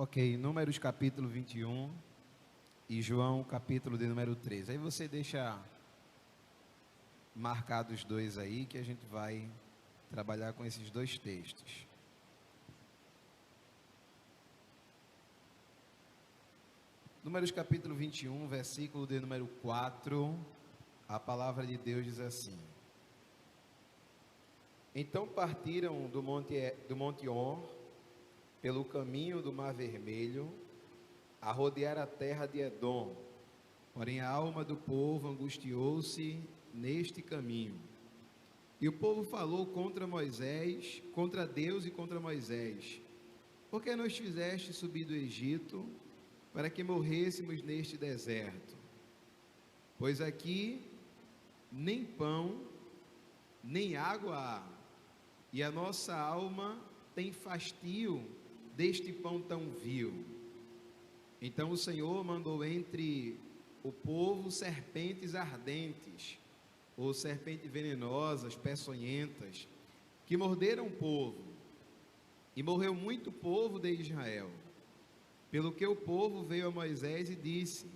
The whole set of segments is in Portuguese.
Ok, Números capítulo 21 e João capítulo de número 3. Aí você deixa marcados os dois aí que a gente vai trabalhar com esses dois textos. Números capítulo 21, versículo de número 4, a palavra de Deus diz assim: Então partiram do Monte Or, pelo caminho do Mar Vermelho, a rodear a terra de Edom. Porém a alma do povo angustiou-se neste caminho. E o povo falou contra Moisés, contra Deus e contra Moisés: Por que nos fizeste subir do Egito, para que morrêssemos neste deserto? Pois aqui nem pão, nem água há, e a nossa alma tem fastio deste pão tão vil. Então o Senhor mandou entre o povo serpentes ardentes, ou serpentes venenosas, peçonhentas, que morderam o povo, e morreu muito povo de Israel. Pelo que o povo veio a Moisés e disse: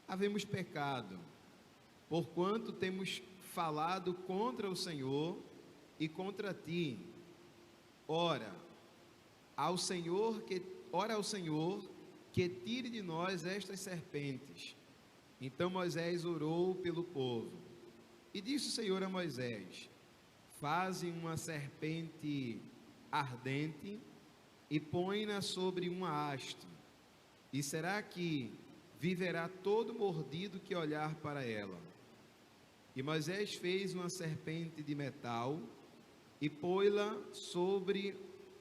Havemos pecado, porquanto temos falado contra o Senhor e contra ti. Ora ao Senhor que tire de nós estas serpentes. Então Moisés orou pelo povo. E disse o Senhor a Moisés: Faze uma serpente ardente e põe-na sobre uma haste. E será que viverá todo mordido que olhar para ela? E Moisés fez uma serpente de metal e pôs-la sobre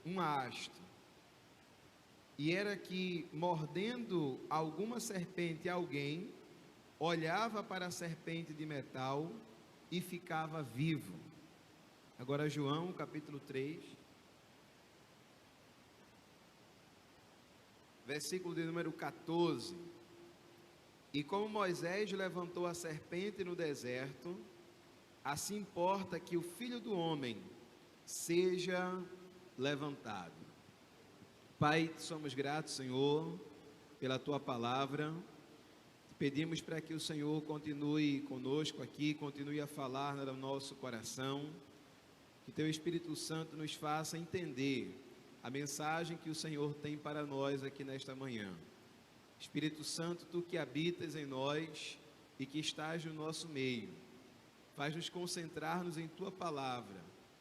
uma haste. E era que, mordendo alguma serpente alguém, olhava para a serpente de metal e ficava vivo. Agora João capítulo 3, versículo de número 14. E como Moisés levantou a serpente no deserto, assim importa que o Filho do Homem seja levantado. Pai, somos gratos, Senhor, pela Tua palavra. Pedimos para que o Senhor continue conosco aqui, continue a falar no nosso coração, que Teu Espírito Santo nos faça entender a mensagem que o Senhor tem para nós aqui nesta manhã. Espírito Santo, Tu que habitas em nós e que estás no nosso meio, faz-nos concentrar-nos em Tua palavra,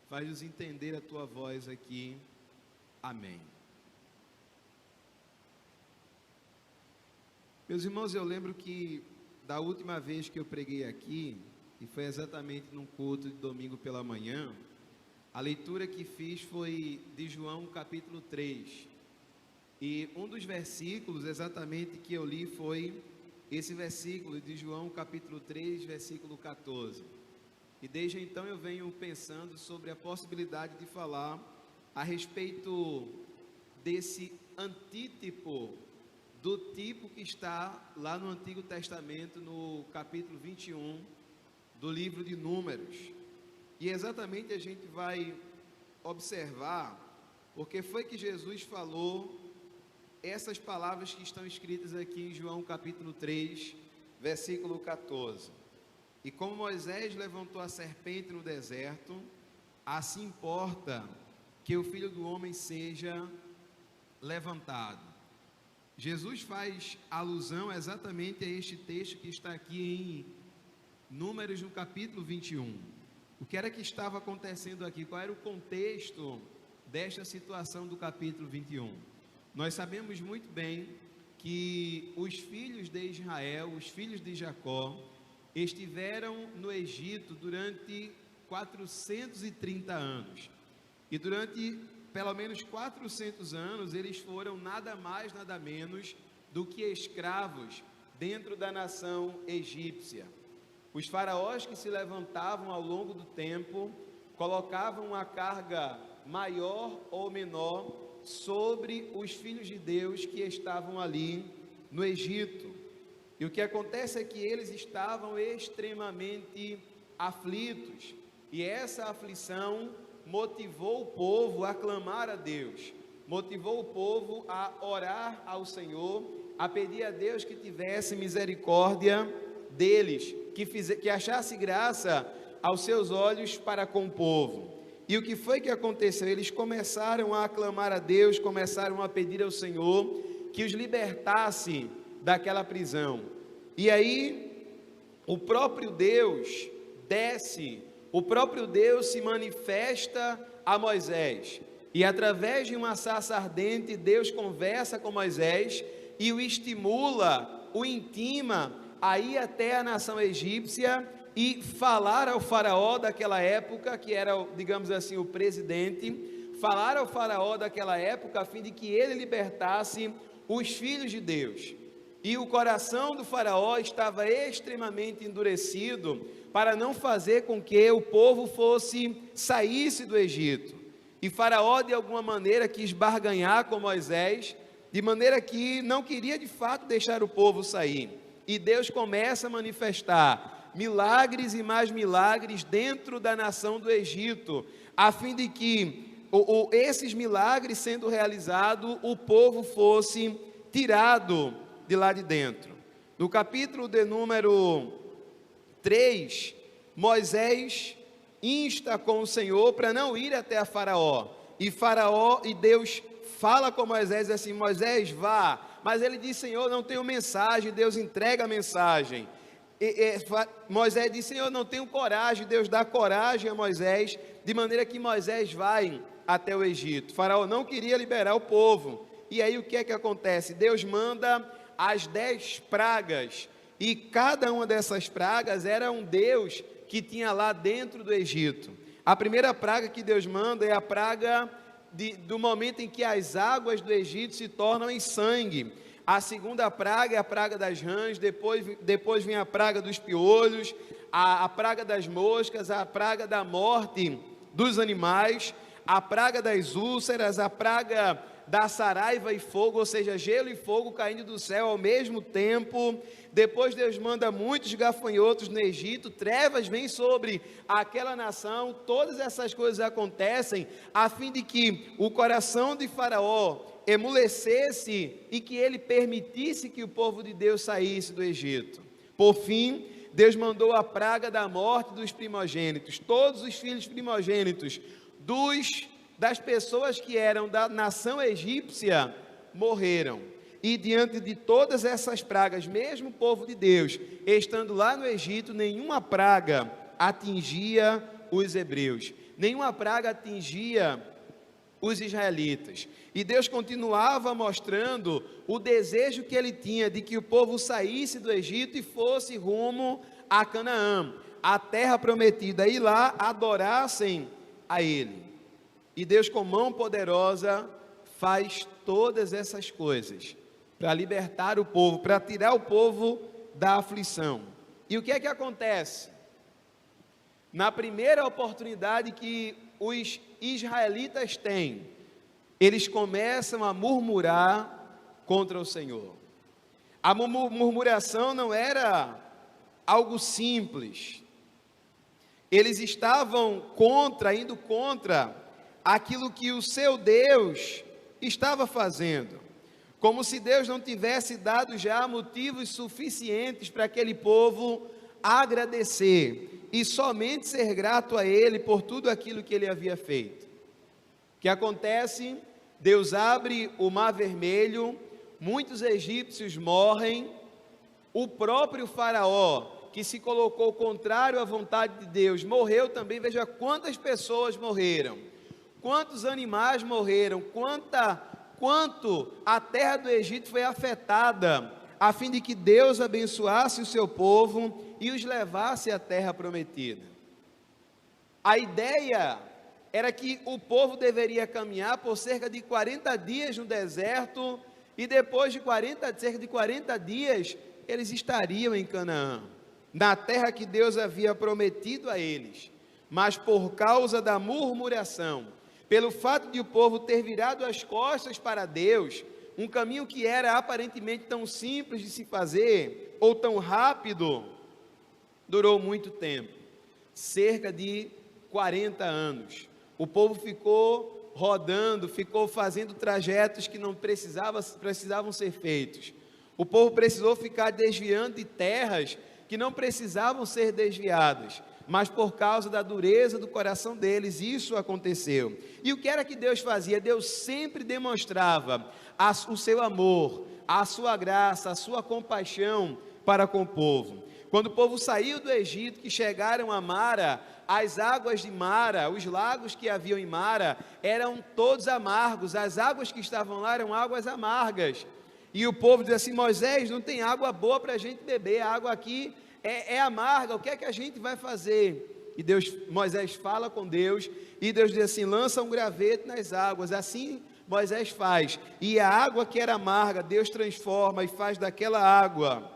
faz-nos entender a Tua voz aqui. Amém. Meus irmãos, eu lembro que da última vez que eu preguei aqui, e foi exatamente num culto de domingo pela manhã, a leitura que fiz foi de João capítulo 3. E um dos versículos exatamente que eu li foi esse versículo de João capítulo 3, versículo 14. E desde então eu venho pensando sobre a possibilidade de falar a respeito desse antítipo do tipo que está lá no Antigo Testamento, no capítulo 21 do livro de Números. E exatamente a gente vai observar porque foi que Jesus falou essas palavras que estão escritas aqui em João capítulo 3, versículo 14. E como Moisés levantou a serpente no deserto, assim importa que o Filho do Homem seja levantado. Jesus faz alusão exatamente a este texto que está aqui em Números no capítulo 21. O que era que estava acontecendo aqui? Qual era o contexto desta situação do capítulo 21? Nós sabemos muito bem que os filhos de Israel, os filhos de Jacó, estiveram no Egito durante 430 anos. E durante pelo menos 400 anos, eles foram nada mais, nada menos do que escravos dentro da nação egípcia. Os faraós que se levantavam ao longo do tempo, colocavam uma carga maior ou menor sobre os filhos de Deus que estavam ali no Egito. E o que acontece é que eles estavam extremamente aflitos, e essa aflição motivou o povo a clamar a Deus. motivou o povo a orar ao Senhor, a pedir a Deus que tivesse misericórdia deles, que achasse graça aos seus olhos para com o povo. E o que foi que aconteceu? Eles começaram a aclamar a Deus, começaram a pedir ao Senhor que os libertasse daquela prisão. E aí, o próprio Deus desce, o próprio Deus se manifesta a Moisés. E através de uma sarça ardente, Deus conversa com Moisés e o estimula, o intima a ir até a nação egípcia e falar ao faraó daquela época, que era, digamos assim, o presidente, falar ao faraó daquela época a fim de que ele libertasse os filhos de Deus. E o coração do faraó estava extremamente endurecido para não fazer com que o povo saísse do Egito. E faraó de alguma maneira quis barganhar com Moisés, de maneira que não queria de fato deixar o povo sair. E Deus começa a manifestar milagres e mais milagres dentro da nação do Egito, a fim de que esses milagres sendo realizados, o povo fosse tirado de lá de dentro. No capítulo de número 3, Moisés insta com o Senhor para não ir até a Faraó, e Deus fala com Moisés assim: Moisés, vá. Mas ele diz: Senhor, não tenho mensagem. Deus entrega a mensagem. Moisés diz: Senhor, não tenho coragem. Deus dá coragem a Moisés, de maneira que Moisés vai até o Egito. Faraó não queria liberar o povo, e aí o que é que acontece? Deus manda as 10 pragas, e cada uma dessas pragas era um deus que tinha lá dentro do Egito. A primeira praga que Deus manda é a praga do momento em que as águas do Egito se tornam em sangue. A segunda praga é a praga das rãs, depois vem a praga dos piolhos, a praga das moscas, a praga da morte dos animais, a praga das úlceras, a praga da saraiva e fogo, ou seja, gelo e fogo caindo do céu ao mesmo tempo. Depois Deus manda muitos gafanhotos no Egito, trevas vêm sobre aquela nação. Todas essas coisas acontecem a fim de que o coração de Faraó emulecesse e que ele permitisse que o povo de Deus saísse do Egito. Por fim, Deus mandou a praga da morte dos primogênitos. Todos os filhos primogênitos das pessoas que eram da nação egípcia morreram. E diante de todas essas pragas, mesmo o povo de Deus estando lá no Egito, nenhuma praga atingia os hebreus, nenhuma praga atingia os israelitas. E Deus continuava mostrando o desejo que ele tinha de que o povo saísse do Egito e fosse rumo a Canaã, a terra prometida, e lá adorassem a ele. E Deus, com mão poderosa, faz todas essas coisas para libertar o povo, para tirar o povo da aflição. E o que é que acontece? Na primeira oportunidade que os israelitas têm, eles começam a murmurar contra o Senhor. A murmuração não era algo simples. Eles estavam indo contra aquilo que o seu Deus estava fazendo, como se Deus não tivesse dado já motivos suficientes para aquele povo agradecer e somente ser grato a ele por tudo aquilo que ele havia feito. O que acontece? Deus abre o Mar Vermelho, muitos egípcios morrem, o próprio Faraó, que se colocou contrário à vontade de Deus, morreu também. Veja quantas pessoas morreram, quantos animais morreram, quanto a terra do Egito foi afetada, a fim de que Deus abençoasse o seu povo e os levasse à terra prometida. A ideia era que o povo deveria caminhar por cerca de 40 dias no deserto, e depois de cerca de 40 dias, eles estariam em Canaã, na terra que Deus havia prometido a eles. Mas por causa da murmuração, pelo fato de o povo ter virado as costas para Deus, um caminho que era aparentemente tão simples de se fazer, ou tão rápido, durou muito tempo, cerca de 40 anos. O povo ficou rodando, ficou fazendo trajetos que não precisavam ser feitos. O povo precisou ficar desviando de terras que não precisavam ser desviadas, mas por causa da dureza do coração deles, isso aconteceu. E o que era que Deus fazia? Deus sempre demonstrava o seu amor, a sua graça, a sua compaixão para com o povo. Quando o povo saiu do Egito, que chegaram a Mara, as águas de Mara, os lagos que haviam em Mara, eram todos amargos, as águas que estavam lá eram águas amargas. E o povo diz assim: Moisés, não tem água boa para a gente beber, a água aqui é amarga, o que é que a gente vai fazer? E Moisés fala com Deus, e Deus diz assim: lança um graveto nas águas. Assim Moisés faz, e a água que era amarga, Deus transforma e faz daquela água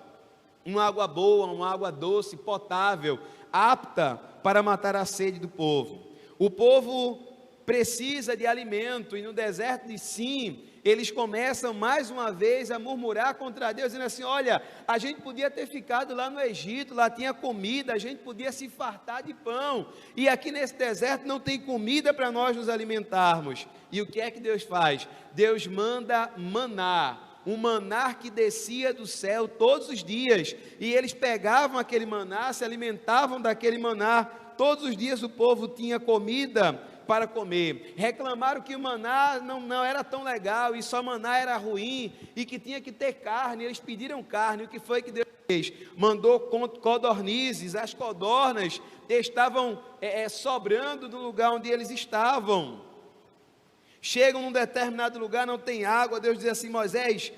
uma água boa, uma água doce, potável, apta para matar a sede do povo. O povo precisa de alimento, e no deserto de Sim, eles começam mais uma vez a murmurar contra Deus, dizendo assim: olha, a gente podia ter ficado lá no Egito, lá tinha comida, a gente podia se fartar de pão, e aqui nesse deserto não tem comida para nós nos alimentarmos. E o que é que Deus faz? Deus manda maná, um maná que descia do céu todos os dias, e eles pegavam aquele maná, se alimentavam daquele maná, todos os dias o povo tinha comida para comer. Reclamaram que o maná não era tão legal, e só maná era ruim, e que tinha que ter carne. Eles pediram carne. O que foi que Deus fez? Mandou codornizes. As codornas estavam sobrando do lugar onde eles estavam. Chegam num determinado lugar, não tem água. Deus diz assim: Moisés,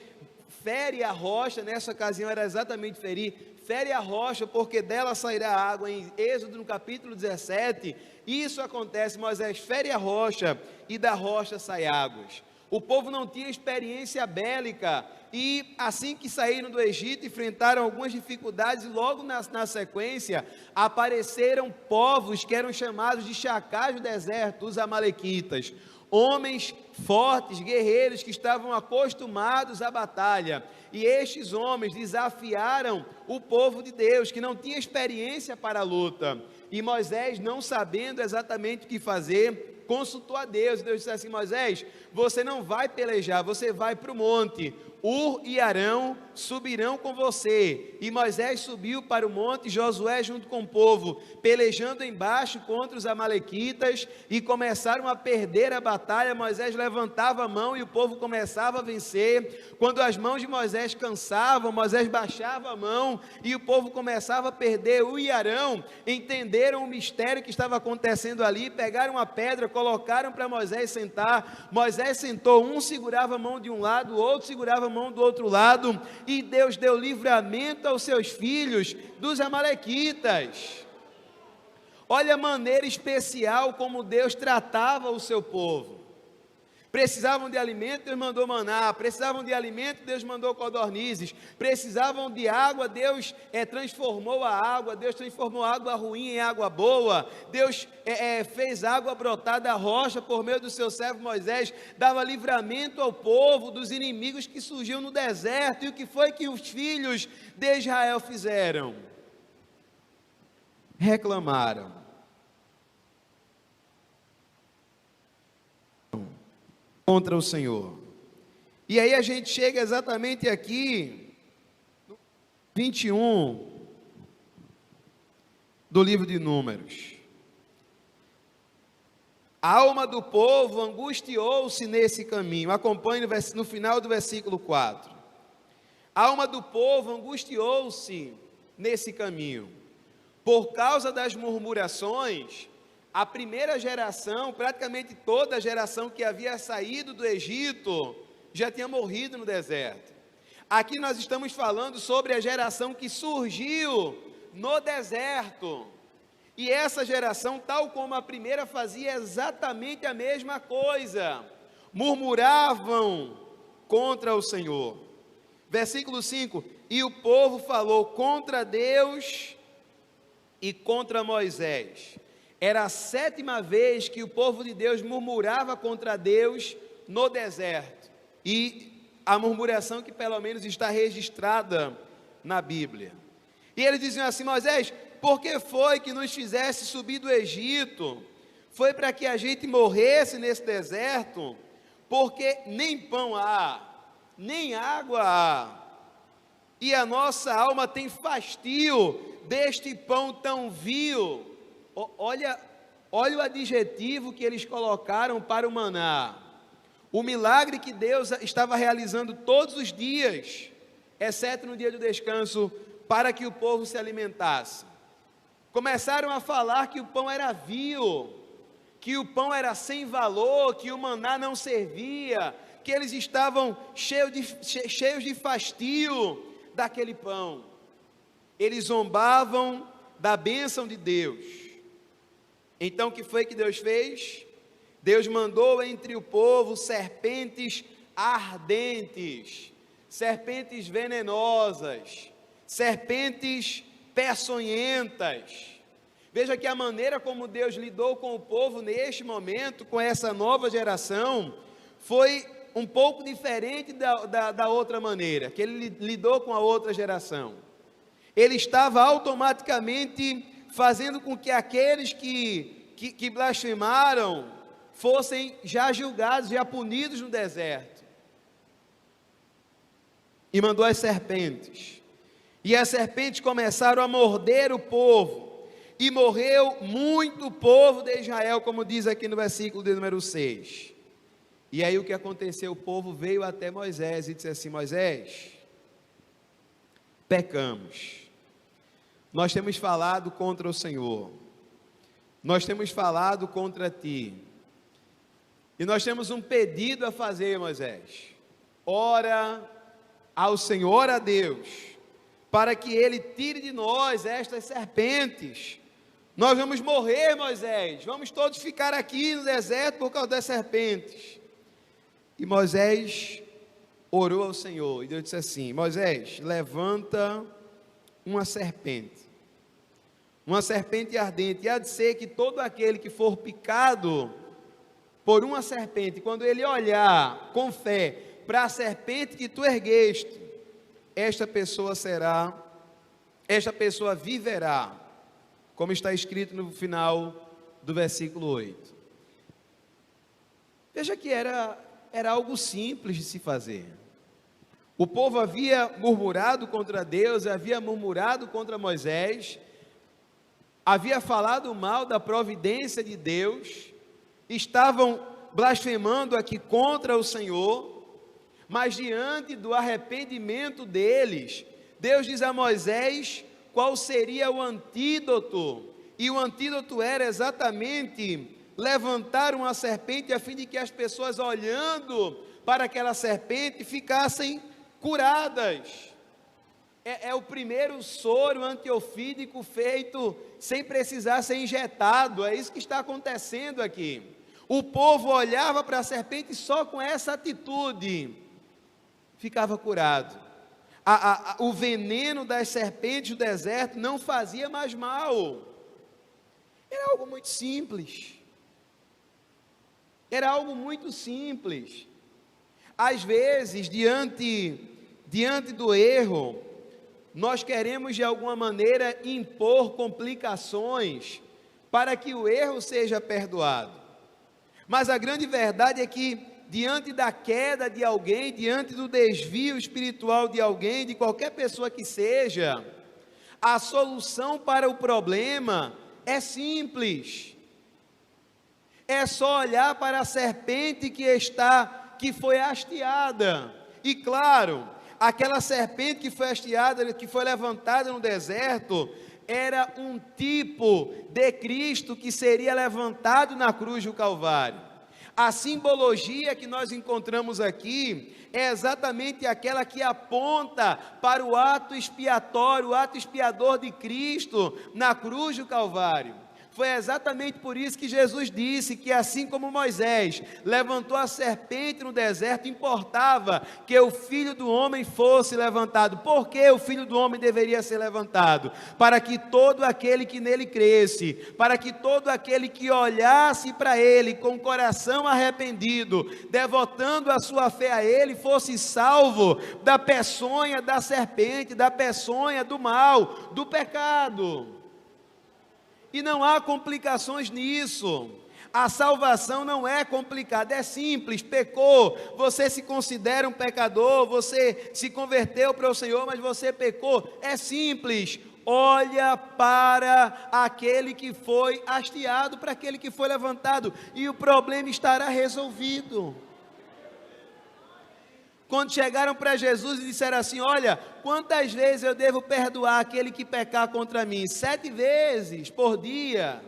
fere a rocha. Nessa ocasião era exatamente fere a rocha, porque dela sairá água. Em Êxodo, no capítulo 17, isso acontece. Moisés fere a rocha, e da rocha sai águas. O povo não tinha experiência bélica, e assim que saíram do Egito, enfrentaram algumas dificuldades, e logo na sequência, apareceram povos que eram chamados de chacais do deserto, os amalequitas. Homens fortes, guerreiros, que estavam acostumados à batalha, e estes homens desafiaram o povo de Deus, que não tinha experiência para a luta, e Moisés, não sabendo exatamente o que fazer, consultou a Deus. Deus disse assim: Moisés, você não vai pelejar, você vai para o monte, Ur e Arão subirão com você. E Moisés subiu para o monte, Josué junto com o povo, pelejando embaixo contra os amalequitas, e começaram a perder a batalha. Moisés levantava a mão e o povo começava a vencer. Quando as mãos de Moisés cansavam, Moisés baixava a mão e o povo começava a perder. Ur e Arão entenderam o mistério que estava acontecendo ali, pegaram uma pedra, colocaram para Moisés sentar. Moisés sentou, um segurava a mão de um lado, o outro segurava a mão do outro lado, e Deus deu livramento aos seus filhos dos amalequitas. Olha a maneira especial como Deus tratava o seu povo. Precisavam de alimento, Deus mandou maná. Precisavam de alimento, Deus mandou codornizes. Precisavam de água, Deus transformou a água. Deus transformou a água ruim em água boa. Deus fez água brotar da rocha por meio do seu servo Moisés. Dava livramento ao povo dos inimigos que surgiam no deserto. E o que foi que os filhos de Israel fizeram? Reclamaram. Contra o Senhor. E aí a gente chega exatamente aqui, no 21 do livro de Números. A alma do povo angustiou-se nesse caminho. Acompanhe no final do versículo 4. A alma do povo angustiou-se nesse caminho. Por causa das murmurações, a primeira geração, praticamente toda a geração que havia saído do Egito, já tinha morrido no deserto. Aqui nós estamos falando sobre a geração que surgiu no deserto. E essa geração, tal como a primeira, fazia exatamente a mesma coisa. Murmuravam contra o Senhor. Versículo 5: e o povo falou contra Deus e contra Moisés. Era a 7ª vez que o povo de Deus murmurava contra Deus no deserto. E a murmuração que pelo menos está registrada na Bíblia. E eles diziam assim: Moisés, por que foi que nos fizesse subir do Egito? foi para que a gente morresse nesse deserto, porque nem pão há, nem água há, e a nossa alma tem fastio deste pão tão vil. Olha o adjetivo que eles colocaram para o maná. O milagre que Deus estava realizando todos os dias, exceto no dia do descanso, para que o povo se alimentasse. Começaram a falar que o pão era vil, que o pão era sem valor, que o maná não servia, que eles estavam cheios de fastio daquele pão. Eles zombavam da bênção de Deus. Então o que foi que Deus fez? Deus mandou entre o povo serpentes ardentes, serpentes venenosas, serpentes peçonhentas. Veja que a maneira como Deus lidou com o povo neste momento, com essa nova geração, foi um pouco diferente da outra maneira, que ele lidou com a outra geração. Ele estava automaticamente fazendo com que aqueles que blasfemaram fossem já julgados, já punidos no deserto. E mandou as serpentes. E as serpentes começaram a morder o povo. E morreu muito povo de Israel, como diz aqui no versículo de número 6. E aí o que aconteceu? O povo veio até Moisés e disse assim: Moisés, pecamos. Nós temos falado contra o Senhor. Nós temos falado contra ti. E nós temos um pedido a fazer, Moisés. Ora ao Senhor, a Deus, para que Ele tire de nós estas serpentes. Nós vamos morrer, Moisés. Vamos todos ficar aqui no deserto por causa das serpentes. E Moisés orou ao Senhor. E Deus disse assim: Moisés, levanta uma serpente ardente. E há de ser que todo aquele que for picado por uma serpente, quando ele olhar com fé para a serpente que tu ergueste, esta pessoa viverá, como está escrito no final do versículo 8. Veja que era algo simples de se fazer. O povo havia murmurado contra Deus, havia murmurado contra Moisés, havia falado mal da providência de Deus, estavam blasfemando aqui contra o Senhor, mas diante do arrependimento deles, Deus diz a Moisés qual seria o antídoto, e o antídoto era exatamente levantar uma serpente, a fim de que as pessoas olhando para aquela serpente ficassem curadas. É o primeiro soro antiofídico feito sem precisar ser injetado. É isso que está acontecendo aqui. O povo olhava para a serpente e só com essa atitude ficava curado. O veneno das serpentes do deserto não fazia mais mal. Era algo muito simples. Era algo muito simples. Às vezes, diante do erro, nós queremos de alguma maneira impor complicações para que o erro seja perdoado. Mas a grande verdade é que diante da queda de alguém, diante do desvio espiritual de alguém, de qualquer pessoa que seja, a solução para o problema é simples. É só olhar para a serpente que foi hasteada. E claro, aquela serpente que foi hasteada, que foi levantada no deserto, era um tipo de Cristo que seria levantado na cruz do Calvário. A simbologia que nós encontramos aqui é exatamente aquela que aponta para o ato expiatório, o ato expiador de Cristo na cruz do Calvário. Foi exatamente por isso que Jesus disse que assim como Moisés levantou a serpente no deserto, importava que o Filho do Homem fosse levantado. Por que o Filho do Homem deveria ser levantado? Para que todo aquele que nele cresce, para que todo aquele que olhasse para ele com o coração arrependido, devotando a sua fé a ele, fosse salvo da peçonha da serpente, da peçonha do mal, do pecado. E não há complicações nisso. A salvação não é complicada, é simples. Pecou, você se considera um pecador, você se converteu para o Senhor, mas você pecou, é simples. Olha para aquele que foi hasteado, para aquele que foi levantado, e o problema estará resolvido. Quando chegaram para Jesus e disseram assim: olha, quantas vezes eu devo perdoar aquele que pecar contra mim? 7 vezes por dia.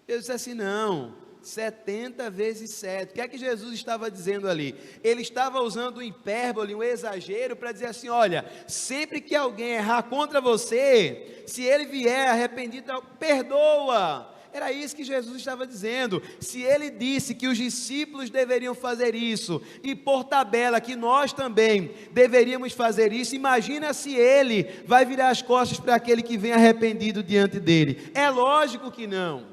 Eu disse assim: não, 70 vezes 7. O que é que Jesus estava dizendo ali? Ele estava usando um hipérbole, um exagero, para dizer assim: olha, sempre que alguém errar contra você, se ele vier arrependido, perdoa. Era isso que Jesus estava dizendo. Se ele disse que os discípulos deveriam fazer isso, e por tabela que nós também deveríamos fazer isso, imagina se ele vai virar as costas para aquele que vem arrependido diante dele. É lógico que não.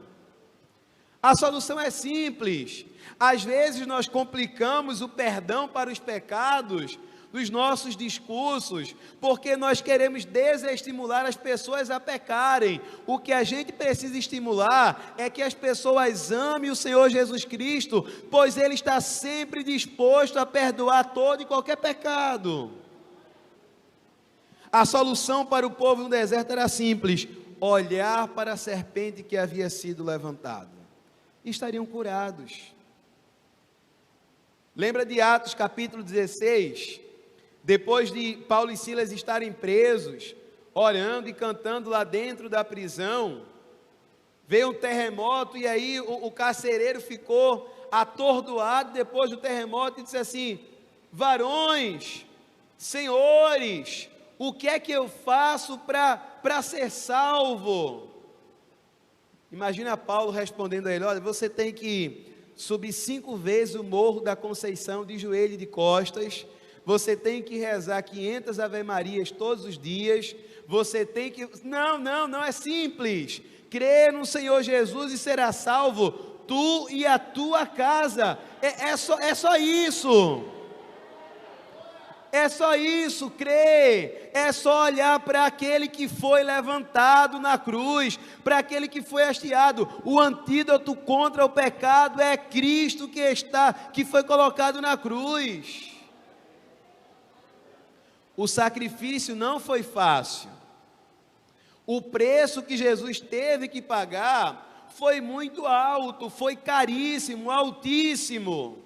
A solução é simples. Às vezes nós complicamos o perdão para os pecados nos nossos discursos, porque nós queremos desestimular as pessoas a pecarem. O que a gente precisa estimular é que as pessoas amem o Senhor Jesus Cristo, pois Ele está sempre disposto a perdoar todo e qualquer pecado. A solução para o povo no deserto era simples: olhar para a serpente que havia sido levantada, e estariam curados. Lembra de Atos capítulo 16? Depois de Paulo e Silas estarem presos, orando e cantando lá dentro da prisão, veio um terremoto e aí o carcereiro ficou atordoado depois do terremoto e disse assim: varões, senhores, o que é que eu faço para ser salvo? Imagina Paulo respondendo a ele: olha, você tem que subir 5 vezes o Morro da Conceição de joelho e de costas, você tem que rezar 500 Ave-Marias todos os dias, você tem que... Não é simples. Crer no Senhor Jesus e será salvo, tu e a tua casa. É só isso. É só isso, crer, é só olhar para aquele que foi levantado na cruz, para aquele que foi hasteado. O antídoto contra o pecado é Cristo que foi colocado na cruz. O sacrifício não foi fácil. O preço que Jesus teve que pagar foi muito alto, foi caríssimo, altíssimo.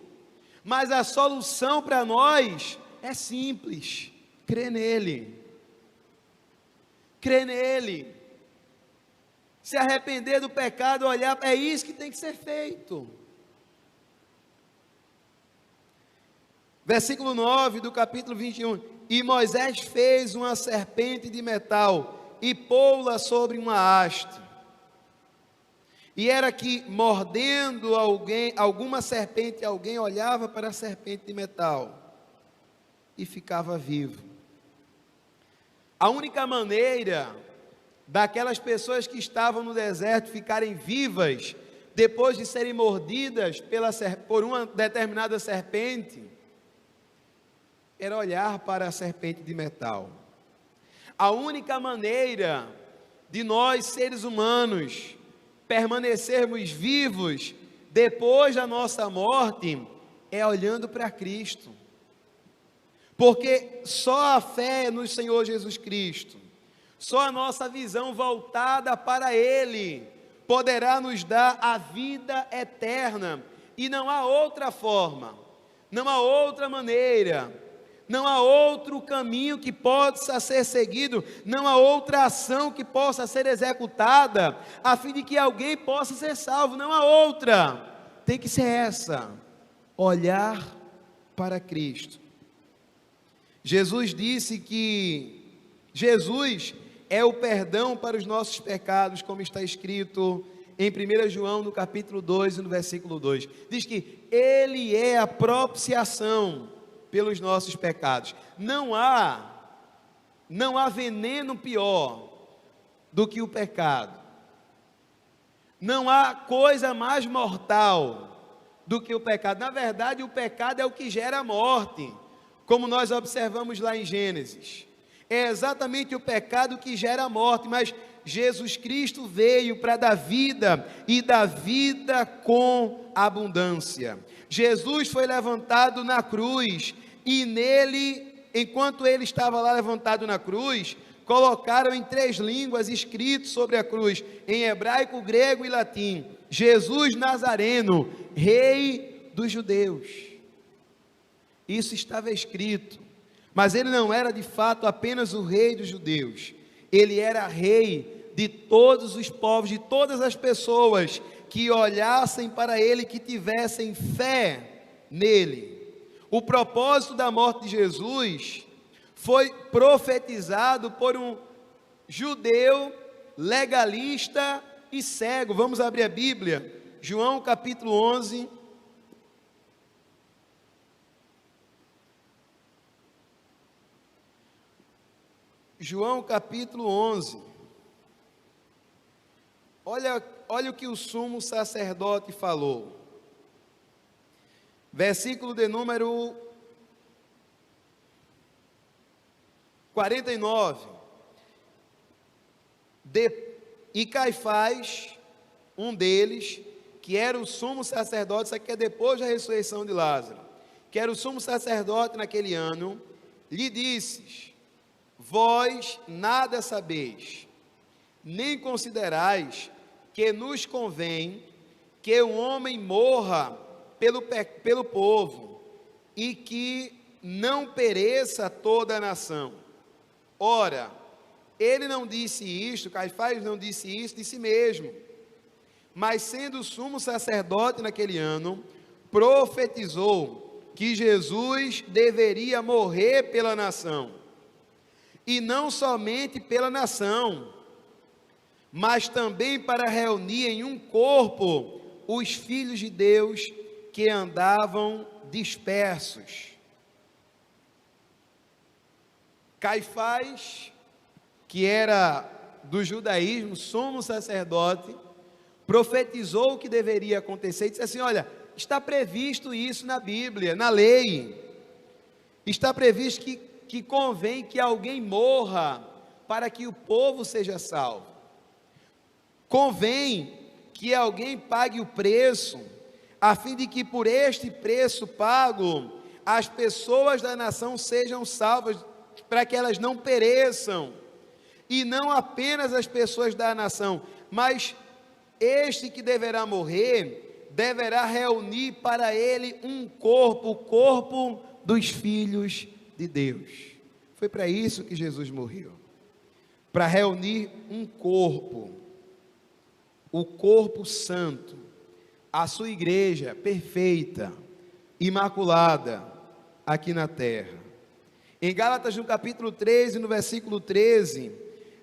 Mas a solução para nós é simples: crer nele. Crer nele. Se arrepender do pecado, olhar, é isso que tem que ser feito. Versículo 9 do capítulo 21. E Moisés fez uma serpente de metal e pô-la sobre uma haste. E era que, mordendo alguma serpente, alguém olhava para a serpente de metal e ficava vivo. A única maneira daquelas pessoas que estavam no deserto ficarem vivas, depois de serem mordidas por uma determinada serpente, era olhar para a serpente de metal. A única maneira de nós, seres humanos, permanecermos vivos depois da nossa morte é olhando para Cristo. Porque só a fé no Senhor Jesus Cristo, só a nossa visão voltada para Ele, poderá nos dar a vida eterna. E não há outra forma, não há outra maneira, não há outro caminho que possa ser seguido, não há outra ação que possa ser executada, a fim de que alguém possa ser salvo. Não há outra, tem que ser essa: olhar para Cristo. Jesus disse que Jesus é o perdão para os nossos pecados, como está escrito em 1 João, no capítulo 2, no versículo 2. Diz que Ele é a propiciação pelos nossos pecados. Não há veneno pior do que o pecado. Não há coisa mais mortal do que o pecado. Na verdade, o pecado é o que gera a morte, como nós observamos lá em Gênesis. É exatamente o pecado que gera a morte, mas Jesus Cristo veio para dar vida e dar vida com abundância. Jesus foi levantado na cruz e nele, enquanto ele estava lá levantado na cruz, colocaram em 3 línguas escrito sobre a cruz, em hebraico, grego e latim: Jesus Nazareno, Rei dos Judeus. Isso estava escrito, mas ele não era de fato apenas o Rei dos Judeus, ele era Rei de todos os povos, de todas as pessoas que olhassem para ele, que tivessem fé nele. O propósito da morte de Jesus foi profetizado por um judeu legalista e cego. Vamos abrir a Bíblia, João capítulo 11. João capítulo 11. Olha o que o sumo sacerdote falou. Versículo de número 49. E Caifás, um deles, que era o sumo sacerdote, isso aqui é depois da ressurreição de Lázaro, que era o sumo sacerdote naquele ano, lhe disse: vós nada sabeis, nem considerais que nos convém que um homem morra pelo povo, e que não pereça toda a nação. Ora, ele não disse isto, Caifás não disse isso de si mesmo, mas sendo sumo sacerdote naquele ano, profetizou que Jesus deveria morrer pela nação, e não somente pela nação, mas também para reunir em um corpo os filhos de Deus que andavam dispersos. Caifás, que era do judaísmo, sumo sacerdote, profetizou o que deveria acontecer e disse assim: olha, está previsto isso na Bíblia, na lei, está previsto que convém que alguém morra para que o povo seja salvo, convém que alguém pague o preço, a fim de que por este preço pago, as pessoas da nação sejam salvas, para que elas não pereçam, e não apenas as pessoas da nação, mas este que deverá morrer, deverá reunir para ele um corpo, o corpo dos filhos de Deus. Foi para isso que Jesus morreu, para reunir um corpo, o corpo santo, a sua igreja perfeita, imaculada, aqui na terra. Em Gálatas, no capítulo 13, no versículo 13,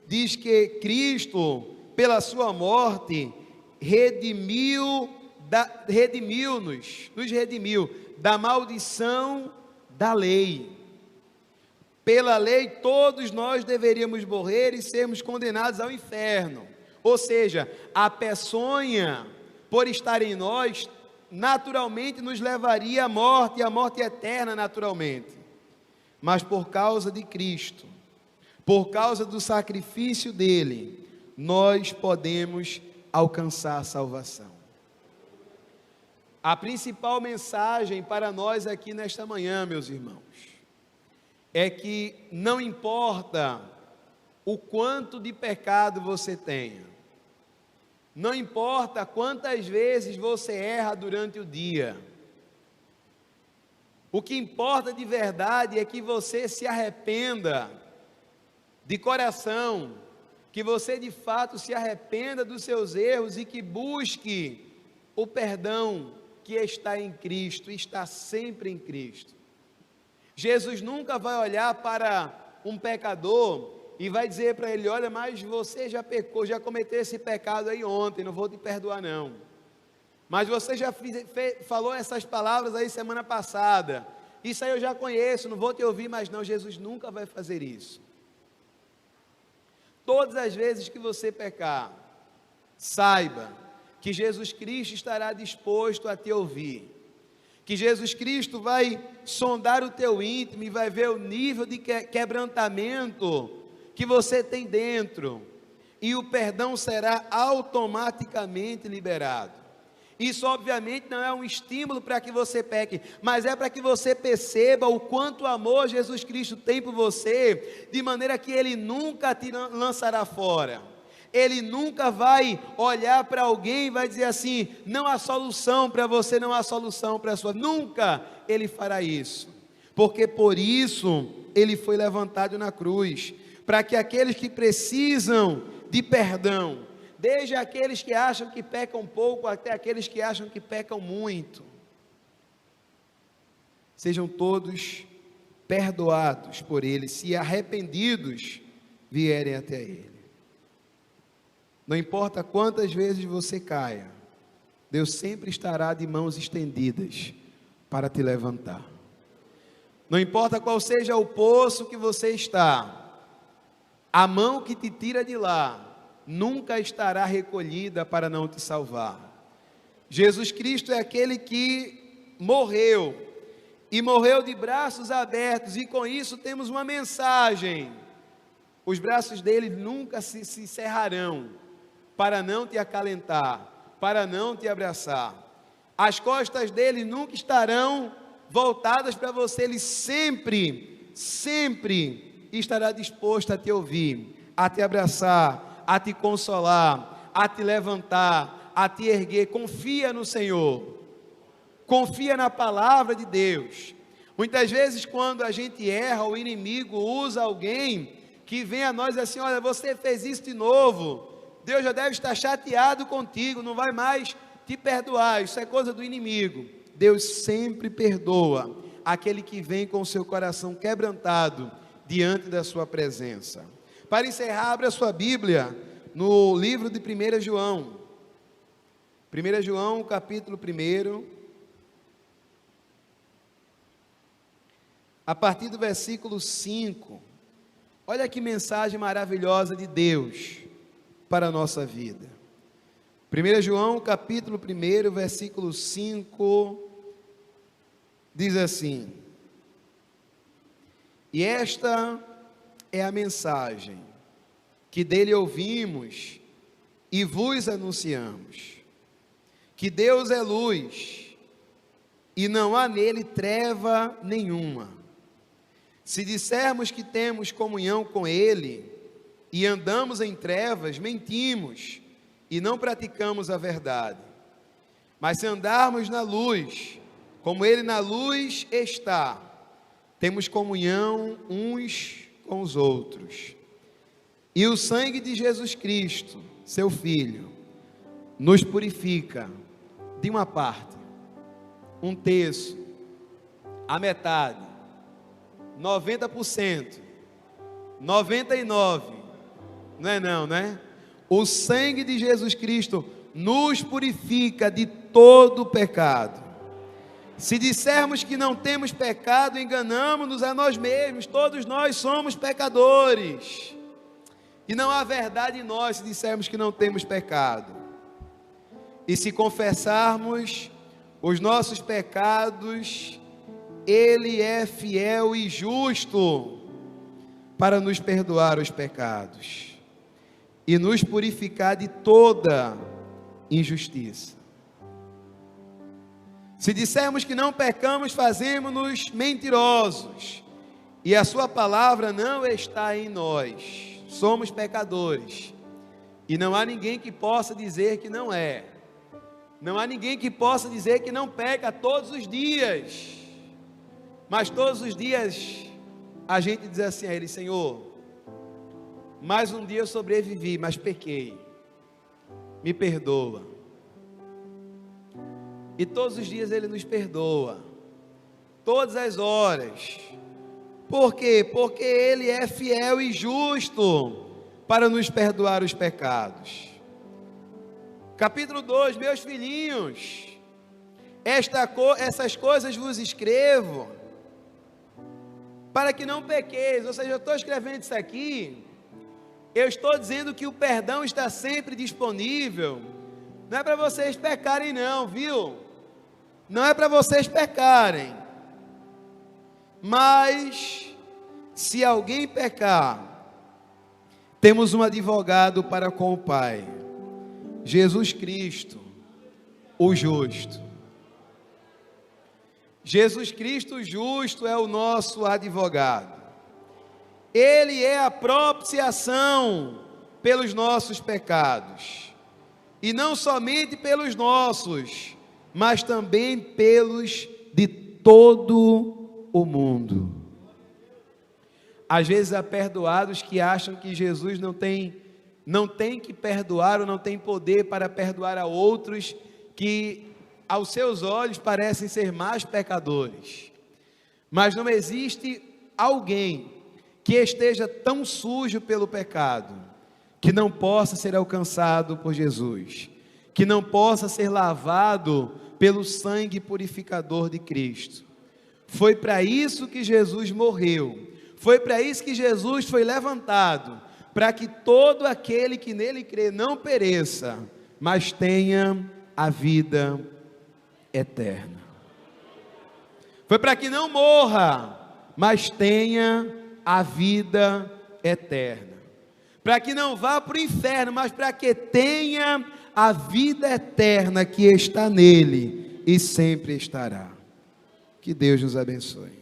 diz que Cristo, pela sua morte, nos redimiu da maldição da lei. Pela lei, todos nós deveríamos morrer e sermos condenados ao inferno. Ou seja, a peçonha, por estar em nós, naturalmente nos levaria à morte, e à morte eterna naturalmente. Mas por causa de Cristo, por causa do sacrifício dele, nós podemos alcançar a salvação. A principal mensagem para nós aqui nesta manhã, meus irmãos, é que não importa o quanto de pecado você tenha, não importa quantas vezes você erra durante o dia, o que importa de verdade é que você se arrependa de coração, que você de fato se arrependa dos seus erros e que busque o perdão que está em Cristo, está sempre em Cristo. Jesus nunca vai olhar para um pecador e vai dizer para ele: olha, mas você já pecou, já cometeu esse pecado aí ontem, não vou te perdoar não. Mas você já falou essas palavras aí semana passada, isso aí eu já conheço, não vou te ouvir mais não. Jesus nunca vai fazer isso. Todas as vezes que você pecar, saiba que Jesus Cristo estará disposto a te ouvir, que Jesus Cristo vai sondar o teu íntimo e vai ver o nível de quebrantamento que você tem dentro, e o perdão será automaticamente liberado. Isso obviamente não é um estímulo para que você peque, mas é para que você perceba o quanto amor Jesus Cristo tem por você, de maneira que Ele nunca te lançará fora. Ele nunca vai olhar para alguém e vai dizer assim: não há solução para você, não há solução para a sua. Nunca Ele fará isso, porque por isso Ele foi levantado na cruz, para que aqueles que precisam de perdão, desde aqueles que acham que pecam pouco, até aqueles que acham que pecam muito, sejam todos perdoados por Ele, se arrependidos vierem até Ele. Não importa quantas vezes você caia, Deus sempre estará de mãos estendidas para te levantar. Não importa qual seja o poço que você está, a mão que te tira de lá nunca estará recolhida para não te salvar. Jesus Cristo é aquele que morreu, e morreu de braços abertos, e com isso temos uma mensagem: os braços dele nunca se cerrarão, para não te acalentar, para não te abraçar. As costas dele nunca estarão voltadas para você, ele sempre estará disposto a te ouvir, a te abraçar, a te consolar, a te levantar, a te erguer. Confia no Senhor, confia na palavra de Deus. Muitas vezes quando a gente erra, o inimigo usa alguém que vem a nós assim: olha, você fez isso de novo, Deus já deve estar chateado contigo, não vai mais te perdoar. Isso é coisa do inimigo. Deus sempre perdoa aquele que vem com o seu coração quebrantado diante da sua presença. Para encerrar, abra a sua Bíblia no livro de 1 João. 1 João, capítulo 1, a partir do versículo 5. Olha que mensagem maravilhosa de Deus para a nossa vida. 1 João, capítulo 1, versículo 5, diz assim: e esta é a mensagem que dele ouvimos e vos anunciamos, que Deus é luz, e não há nele treva nenhuma. Se dissermos que temos comunhão com ele, e andamos em trevas, mentimos, e não praticamos a verdade. Mas se andarmos na luz, como ele na luz está, temos comunhão uns com os outros. E o sangue de Jesus Cristo, seu Filho, nos purifica de uma parte, um terço, a metade, 90%, 99%, não é não, né? O sangue de Jesus Cristo nos purifica de todo pecado. Se dissermos que não temos pecado, enganamos-nos a nós mesmos. Todos nós somos pecadores, e não há verdade em nós se dissermos que não temos pecado. E se confessarmos os nossos pecados, ele é fiel e justo para nos perdoar os pecados e nos purificar de toda injustiça. Se dissermos que não pecamos, fazemos-nos mentirosos, e a sua palavra não está em nós. Somos pecadores, e não há ninguém que possa dizer que não é. Não há ninguém que possa dizer que não peca todos os dias. Mas todos os dias a gente diz assim a ele: Senhor, mais um dia eu sobrevivi, mas pequei, me perdoa. E todos os dias ele nos perdoa, todas as horas. Por quê? Porque ele é fiel e justo para nos perdoar os pecados. Capítulo 2: meus filhinhos, essas coisas vos escrevo para que não pequeis. Ou seja, eu estou escrevendo isso aqui, eu estou dizendo que o perdão está sempre disponível. Não é para vocês pecarem não, viu? não é para vocês pecarem, mas se alguém pecar, temos um advogado para com o Pai, Jesus Cristo, o justo. Jesus Cristo justo é o nosso advogado. Ele é a propiciação pelos nossos pecados. E não somente pelos nossos, mas também pelos de todo o mundo. Às vezes há perdoados que acham que Jesus não tem que perdoar ou não tem poder para perdoar a outros que aos seus olhos parecem ser mais pecadores. Mas não existe alguém que esteja tão sujo pelo pecado que não possa ser alcançado por Jesus, que não possa ser lavado pelo sangue purificador de Cristo. Foi para isso que Jesus morreu, foi para isso que Jesus foi levantado, para que todo aquele que nele crê não pereça, mas tenha a vida eterna. Foi para que não morra, mas tenha a vida eterna. Para que não vá para o inferno, mas para que tenha a vida eterna que está nele e sempre estará. Que Deus nos abençoe.